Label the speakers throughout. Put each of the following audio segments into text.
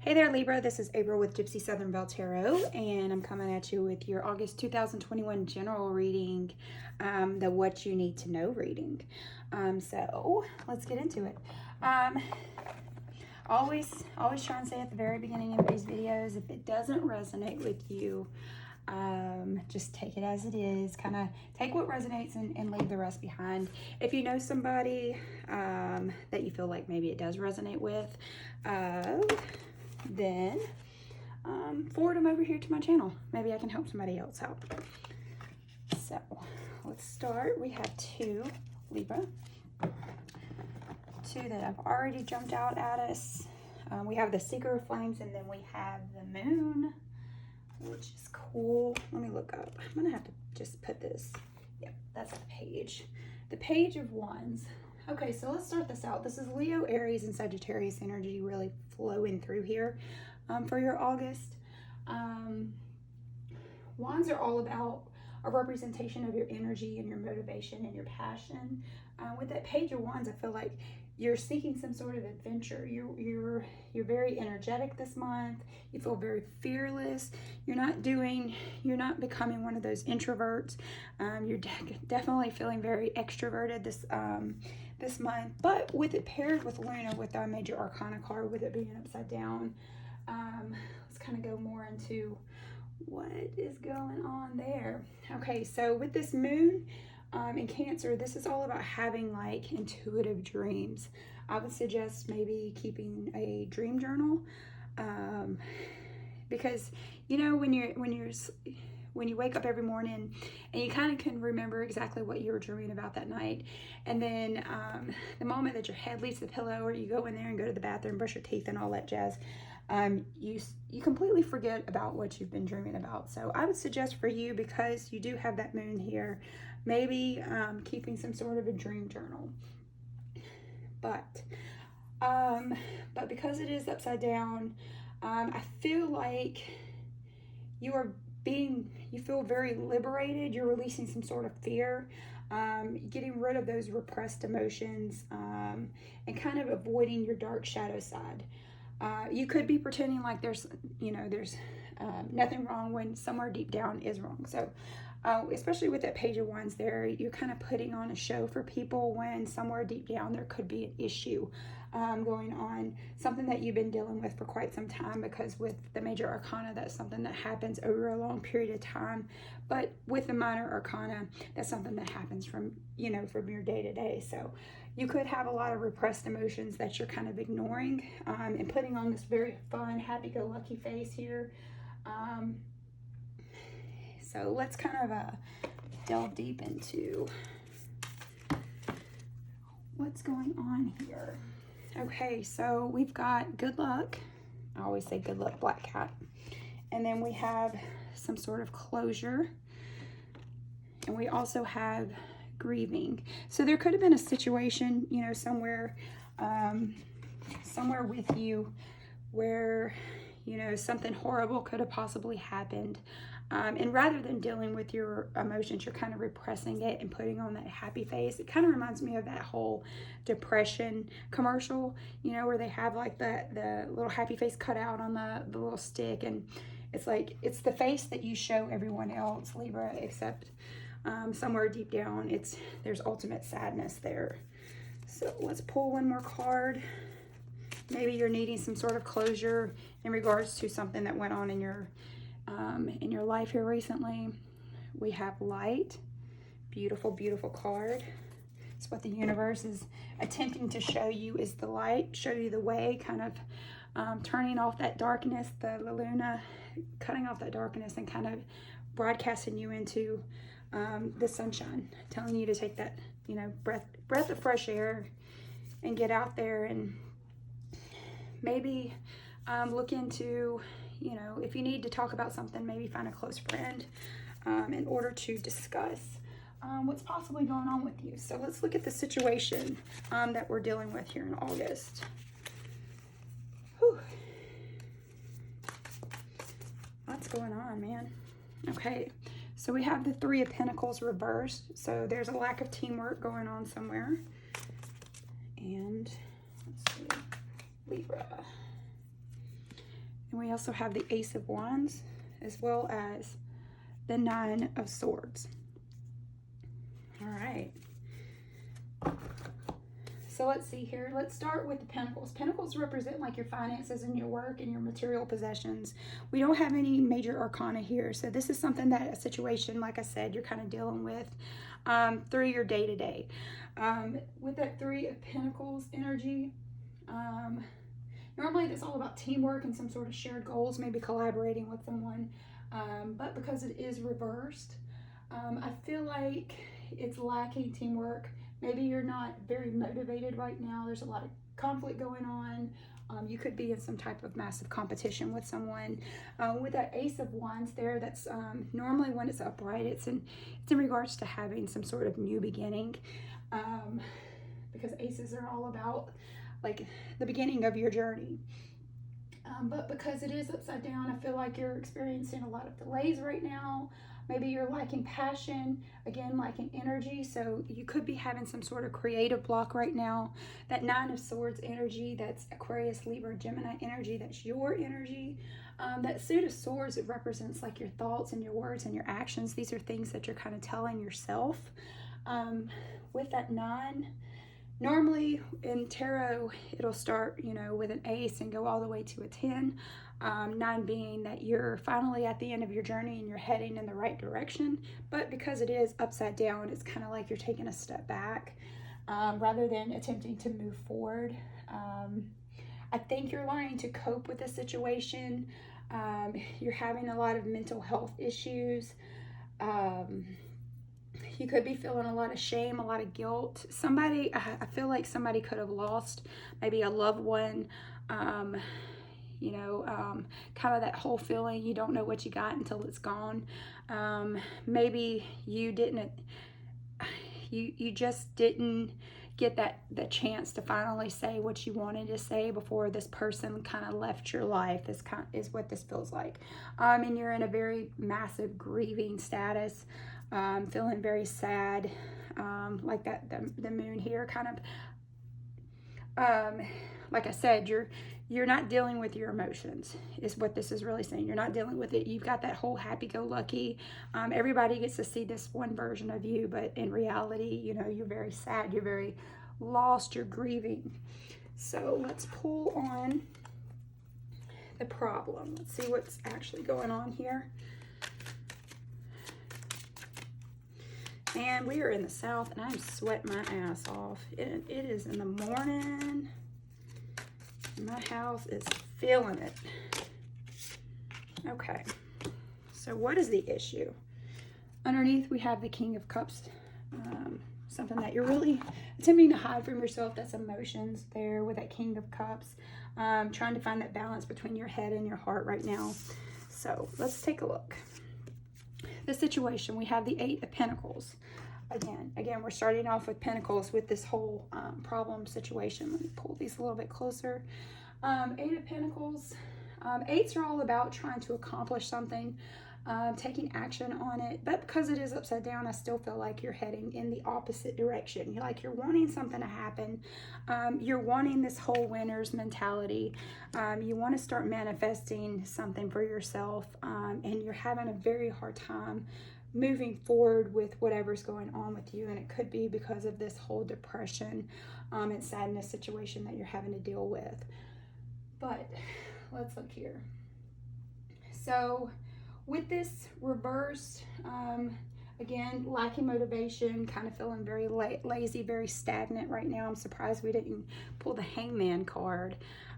Speaker 1: Hey there, Libra. This is April with Gypsy Southern Belle Tarot, and I'm coming at you with your August 2021 general reading, the What You Need to Know reading. So let's get into it. Always try and say at the very beginning of these videos, if it doesn't resonate with you, just take it as it is. Kind of take what resonates and leave the rest behind. If you know somebody that you feel like maybe it does resonate with, then forward them over here to my channel. Maybe I can help somebody else out. So let's start. We have two Libra, two that have already jumped out at us. We have the Seeker of Flames, and then we have the Moon, which is cool. Let me look up. I'm gonna have to just put this. Yep, that's the page. The Page of Wands. Okay, so let's start this out. This is Leo, Aries, and Sagittarius energy really flowing through here for your August. Wands are all about a representation of your energy and your motivation and your passion. With that Page of Wands, I feel like you're seeking some sort of adventure. You're very energetic this month. You feel very fearless. You're not becoming one of those introverts. You're definitely feeling very extroverted this month. But with it paired with Luna, with our major arcana card, with it being upside down, let's kind of go more into what is going on there. Okay, so with this Moon in Cancer, this is all about having like intuitive dreams. I would suggest maybe keeping a dream journal, because you know when you wake up every morning and you kind of can remember exactly what you were dreaming about that night, and then the moment that your head leaves the pillow, or you go in there and go to the bathroom, brush your teeth and all that jazz, you completely forget about what you've been dreaming about. So I would suggest for you, because you do have that Moon here, maybe keeping some sort of a dream journal. But because it is upside down, I feel like you feel very liberated. You're releasing some sort of fear, getting rid of those repressed emotions, and kind of avoiding your dark shadow side. You could be pretending like there's nothing wrong when somewhere deep down is wrong. So especially with that Page of Wands there, you're kind of putting on a show for people when somewhere deep down there could be an issue going on, something that you've been dealing with for quite some time, because with the major arcana, that's something that happens over a long period of time. But with the minor arcana, that's something that happens from your day to day. So you could have a lot of repressed emotions that you're kind of ignoring and putting on this very fun, happy-go-lucky face here. So let's kind of delve deep into what's going on here. Okay, so we've got good luck. I always say good luck, black cat. And then we have some sort of closure. And we also have grieving. So there could have been a situation, somewhere with you where, something horrible could have possibly happened. And rather than dealing with your emotions, you're kind of repressing it and putting on that happy face. It kind of reminds me of that whole depression commercial, where they have like the little happy face cut out on the little stick. And it's like, it's the face that you show everyone else, Libra, except somewhere deep down, there's ultimate sadness there. So let's pull one more card. Maybe you're needing some sort of closure in regards to something that went on in your life here recently. We have Light. Beautiful, beautiful card. It's what the universe is attempting to show you, is the light, show you the way, kind of turning off that darkness, the Luna, cutting off that darkness and kind of broadcasting you into the sunshine, telling you to take that, breath of fresh air and get out there and maybe look into, if you need to talk about something, maybe find a close friend in order to discuss what's possibly going on with you. So let's look at the situation that we're dealing with here in August. Whew. What's going on, man? Okay, so we have the Three of Pentacles reversed. So there's a lack of teamwork going on somewhere. And let's see, Libra. And we also have the Ace of Wands, as well as the Nine of Swords. All right. So let's see here. Let's start with the Pentacles. Pentacles represent like your finances and your work and your material possessions. We don't have any major arcana here. So this is something that a situation, like I said, you're kind of dealing with through your day-to-day. With that Three of Pentacles energy, normally it's all about teamwork and some sort of shared goals, maybe collaborating with someone. But because it is reversed, I feel like it's lacking teamwork. Maybe you're not very motivated right now. There's a lot of conflict going on. You could be in some type of massive competition with someone. With that Ace of Wands there, that's normally when it's upright, it's in regards to having some sort of new beginning. Because aces are all about like the beginning of your journey. But because it is upside down, I feel like you're experiencing a lot of delays right now. Maybe you're lacking passion, again, lacking energy. So you could be having some sort of creative block right now. That Nine of Swords energy, that's Aquarius, Libra, Gemini energy, that's your energy. That Suit of Swords, it represents like your thoughts and your words and your actions. These are things that you're kind of telling yourself. With that Nine, normally in tarot, it'll start, you know, with an ace and go all the way to a 10. 9 being that you're finally at the end of your journey and you're heading in the right direction. But because it is upside down, it's kind of like you're taking a step back rather than attempting to move forward. I think you're learning to cope with the situation. You're having a lot of mental health issues. You could be feeling a lot of shame, a lot of guilt. I feel like somebody could have lost maybe a loved one. Kind of that whole feeling you don't know what you got until it's gone. Maybe you just didn't get the chance to finally say what you wanted to say before this person kind of left your life. This is what this feels like. And you're in a very massive grieving status, feeling very sad, like that the moon here kind of, like I said, you're not dealing with your emotions is what this is really saying. You're not dealing with it. You've got that whole happy-go-lucky. Everybody gets to see this one version of you, but in reality, you know, you're very sad. You're very lost. You're grieving. So let's pull on the problem. Let's see what's actually going on here. And we are in the South, and I'm sweating my ass off. It is in the morning. My house is feeling it. Okay, so what is the issue? Underneath, we have the King of Cups. Something that you're really attempting to hide from yourself. That's emotions there with that King of Cups. Trying to find that balance between your head and your heart right now. So let's take a look. The situation, we have the Eight of Pentacles. Again, we're starting off with Pentacles with this whole problem situation. Let me pull these a little bit closer. Eight of Pentacles. Eights are all about trying to accomplish something, taking action on it. But because it is upside down, I still feel like you're heading in the opposite direction. You're wanting something to happen. You're wanting this whole winner's mentality. You want to start manifesting something for yourself, and you're having a very hard time moving forward with whatever's going on with you. And it could be because of this whole depression and sadness situation that you're having to deal with. But let's look here. So with this reversed, again, lacking motivation, kind of feeling very lazy, very stagnant right now. I'm surprised we didn't pull the Hangman card.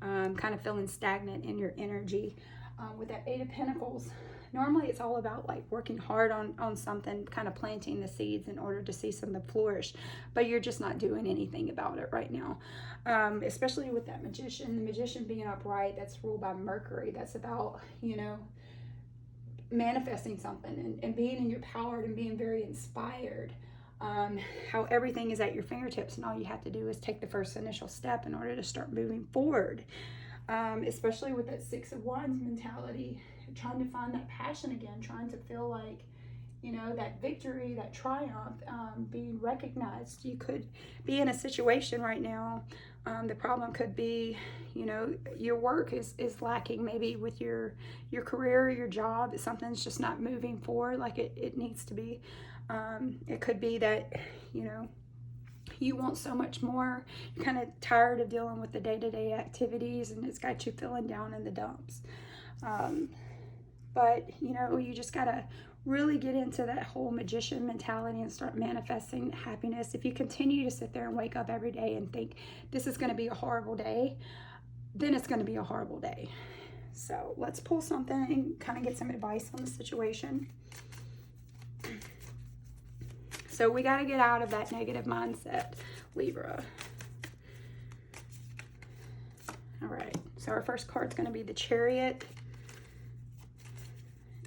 Speaker 1: Kind of feeling stagnant in your energy. With that Eight of Pentacles, normally it's all about like working hard on something, kind of planting the seeds in order to see something flourish, but you're just not doing anything about it right now. Especially with that Magician, the Magician being upright, that's ruled by Mercury. That's about, you know, manifesting something and being in your power and being very inspired. How everything is at your fingertips and all you have to do is take the first initial step in order to start moving forward. Especially with that Six of Wands mentality, trying to find that passion again, trying to feel like you know, that victory, that triumph, being recognized. You could be in a situation right now. The problem could be, you know, your work is lacking, maybe with your career, your job. Something's just not moving forward like it needs to be. It could be that, you know, you want so much more. You're kind of tired of dealing with the day-to-day activities, and it's got you feeling down in the dumps. But, you know, you just got to really get into that whole magician mentality and start manifesting happiness. If you continue to sit there and wake up every day and think this is going to be a horrible day, then it's going to be a horrible day. So let's pull something and kind of get some advice on the situation. So we got to get out of that negative mindset, Libra. All right, so our first card's going to be the Chariot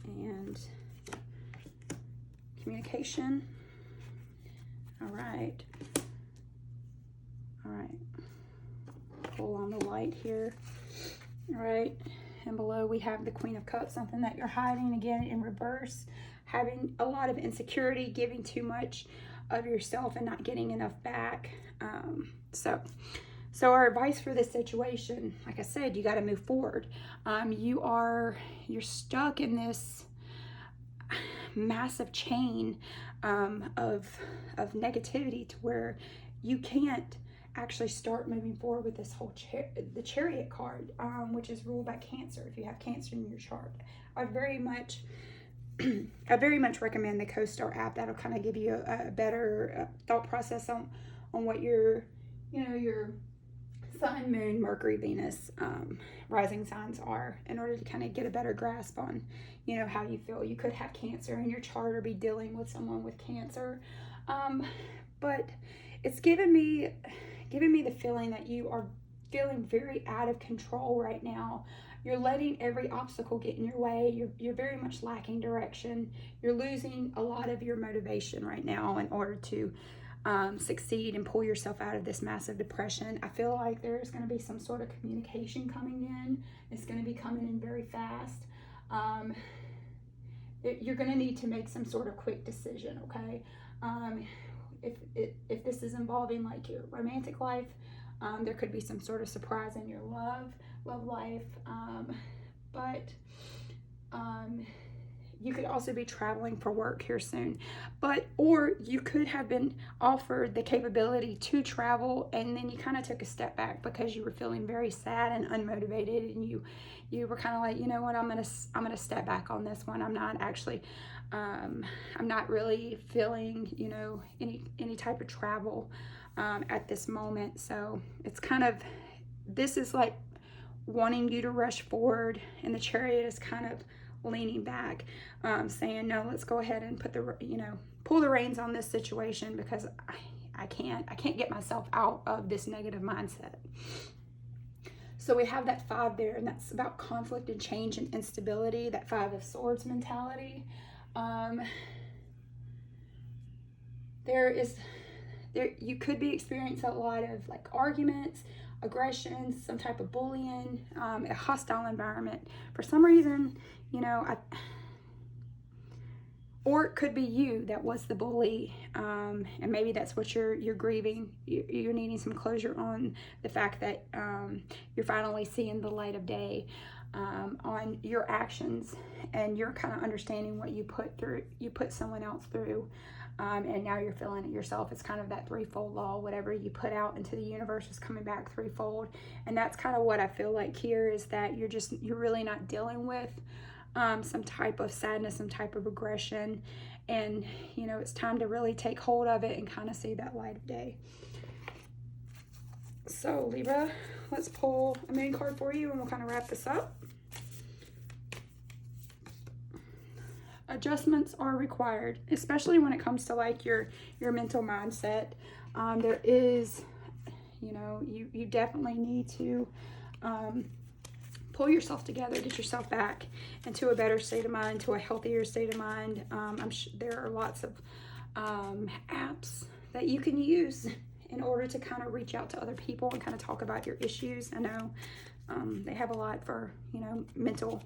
Speaker 1: and communication. All right. Pull on the light here. All right, and below we have the Queen of Cups, something that you're hiding, again in reverse, having a lot of insecurity, giving too much of yourself and not getting enough back. So our advice for this situation, like I said, you got to move forward. You're stuck in this massive chain of negativity to where you can't actually start moving forward with this whole the Chariot card, which is ruled by Cancer. If you have Cancer in your chart, I very much recommend the CoStar app. That'll kind of give you a better thought process on what your Sun, Moon, Mercury, Venus, rising signs are, in order to kind of get a better grasp on, you know, how you feel. You could have Cancer in your chart or be dealing with someone with Cancer, but it's given me the feeling that you are feeling very out of control right now. You're letting every obstacle get in your way. You're very much lacking direction. You're losing a lot of your motivation right now in order to succeed and pull yourself out of this massive depression. I feel like there's going to be some sort of communication coming in. It's going to be coming in very fast. You're going to need to make some sort of quick decision, okay? If this is involving like your romantic life, there could be some sort of surprise in your love life, but you could also be traveling for work here soon, or you could have been offered the capability to travel, and then you kind of took a step back because you were feeling very sad and unmotivated, and you were kind of like, you know what, I'm gonna step back on this one. I'm not actually I'm not really feeling, you know, any type of travel at this moment. So it's kind of, this is like wanting you to rush forward, and the Chariot is kind of leaning back, saying, no, let's go ahead and pull the reins on this situation, because I can't get myself out of this negative mindset. So we have that 5 there, and that's about conflict and change and instability, that 5 of Swords mentality. You could be experiencing a lot of like arguments, aggression, some type of bullying, a hostile environment for some reason, you know, or it could be you that was the bully, and maybe that's what you're grieving. You're needing some closure on the fact that you're finally seeing the light of day on your actions, and you're kind of understanding what you put someone else through, and now you're feeling it yourself. It's kind of that threefold law. Whatever you put out into the universe is coming back threefold, and that's kind of what I feel like here, is that you're really not dealing with some type of sadness, some type of aggression, and you know, it's time to really take hold of it and kind of see that light of day. So Libra, let's pull a moon card for you, and we'll kind of wrap this up. Adjustments are required, especially when it comes to like your mental mindset. There is, you know, you definitely need to pull yourself together, get yourself back into a better state of mind, to a healthier state of mind. I'm sure there are lots of apps that you can use in order to kind of reach out to other people and kind of talk about your issues. I know they have a lot for, you know, mental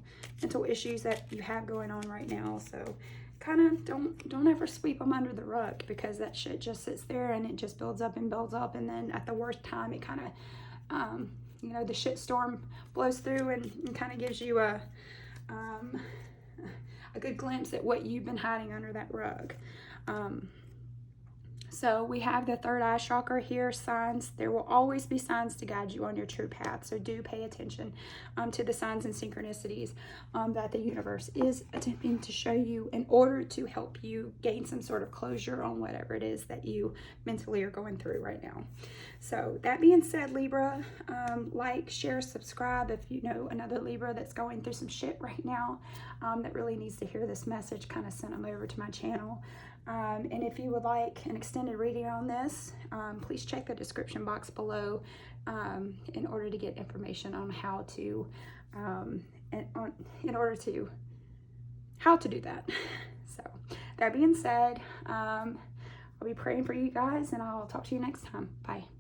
Speaker 1: issues that you have going on right now. So kind of don't ever sweep them under the rug, because that shit just sits there and it just builds up and builds up, and then at the worst time it kind of you know, the shit storm blows through and kind of gives you a good glimpse at what you've been hiding under that rug. So we have the third eye chakra here, signs. There will always be signs to guide you on your true path. So do pay attention to the signs and synchronicities that the universe is attempting to show you in order to help you gain some sort of closure on whatever it is that you mentally are going through right now. So that being said, Libra, like, share, subscribe if you know another Libra that's going through some shit right now that really needs to hear this message. Kind of send them over to my channel. And if you would like an extended reading on this, please check the description box below in order to get information on how to how to do that. So that being said, I'll be praying for you guys, and I'll talk to you next time. Bye.